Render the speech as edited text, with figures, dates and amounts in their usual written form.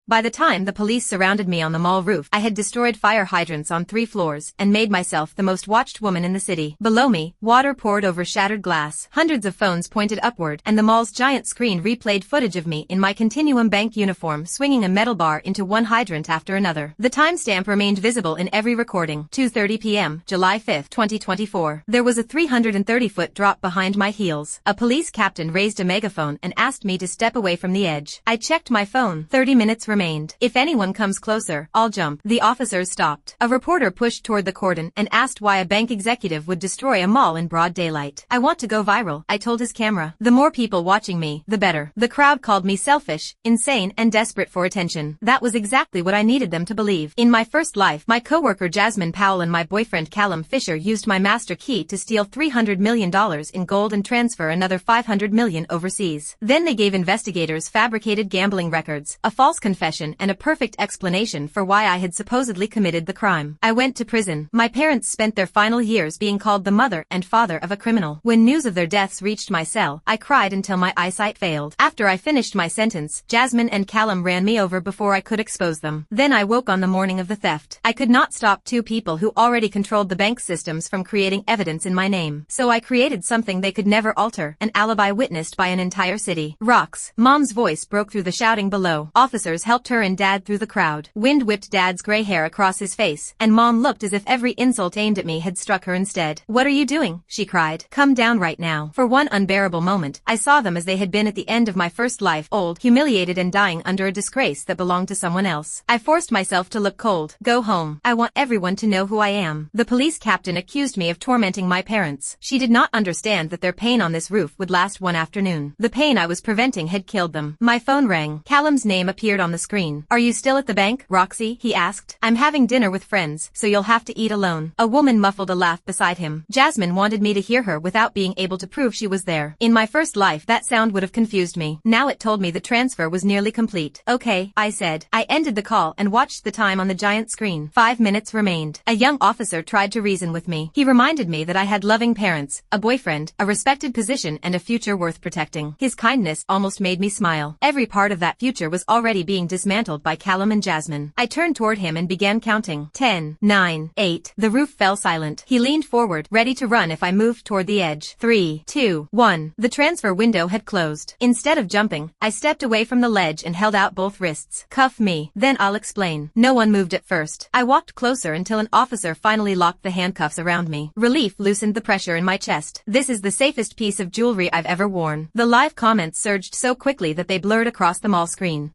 By the time the police surrounded me on the mall roof, I had destroyed fire hydrants on 3 floors and made myself the most watched woman in the city. Below me, water poured over shattered glass, hundreds of phones pointed upward, and the mall's giant screen replayed footage of me in my Continuum Bank uniform swinging a metal bar into one hydrant after another. The timestamp remained visible in every recording. 2:30 p.m., July 5, 2024. There was a 330-foot drop behind my heels. A police captain raised a megaphone and asked me to step away from the edge. I checked my phone. 30 minutes remained. If anyone comes closer, I'll jump. The officers stopped. A reporter pushed toward the cordon and asked why a bank executive would destroy a mall in broad daylight. I want to go viral, I told his camera. The more people watching me, the better. The crowd called me selfish, insane, and desperate for attention. That was exactly what I needed them to believe. In my first life, my coworker Jasmine Powell and my boyfriend Callum Fisher used my master key to steal $300 million in gold and transfer another $500 million overseas. Then they gave investigators fabricated gambling records, a false confession, and a perfect explanation for why I had supposedly committed the crime. I went to prison. My parents spent their final years being called the mother and father of a criminal. When news of their deaths reached my cell, I cried until my eyesight failed. After I finished my sentence, Jasmine and Callum ran me over before I could expose them. Then I woke on the morning of the theft. I could not stop 2 people who already controlled the bank systems from creating evidence in my name. So I created something they could never alter, an alibi witnessed by an entire city. Rocks. Mom's voice broke through the shouting below. Officers helped her and Dad through the crowd. Wind whipped Dad's gray hair across his face, and Mom looked as if every insult aimed at me had struck her instead. "What are you doing?" she cried. "Come down right now." For one unbearable moment, I saw them as they had been at the end of my first life, old, humiliated and dying under a disgrace that belonged to someone else. I forced myself to look cold. "Go home. I want everyone to know who I am." The police captain accused me of tormenting my parents. She did not understand that their pain on this roof would last one afternoon. The pain I was preventing had killed them. My phone rang. Callum's name appeared on the screen. "Are you still at the bank, Roxy?" he asked. "I'm having dinner with friends, so you'll have to eat alone." A woman muffled a laugh beside him. Jasmine wanted me to hear her without being able to prove she was there. In my first life, that sound would have confused me. Now it told me the transfer was nearly complete. "Okay," I said. I ended the call and watched the time on the giant screen. 5 minutes remained. A young officer tried to reason with me. He reminded me that I had loving parents, a boyfriend, a respected position, and a future worth protecting. His kindness almost made me smile. Every part of that future was already being dismantled by Callum and Jasmine. I turned toward him and began counting. 10, 9, 8. The roof fell silent. He leaned forward, ready to run if I moved toward the edge. 3, 2, 1. The transfer window had closed. Instead of jumping, I stepped away from the ledge and held out both wrists. "Cuff me, then I'll explain." No one moved at first. I walked closer until an officer finally locked the handcuffs around me. Relief loosened the pressure in my chest. "This is the safest piece of jewelry I've ever worn." The live comments surged so quickly that they blurred across the mall screen.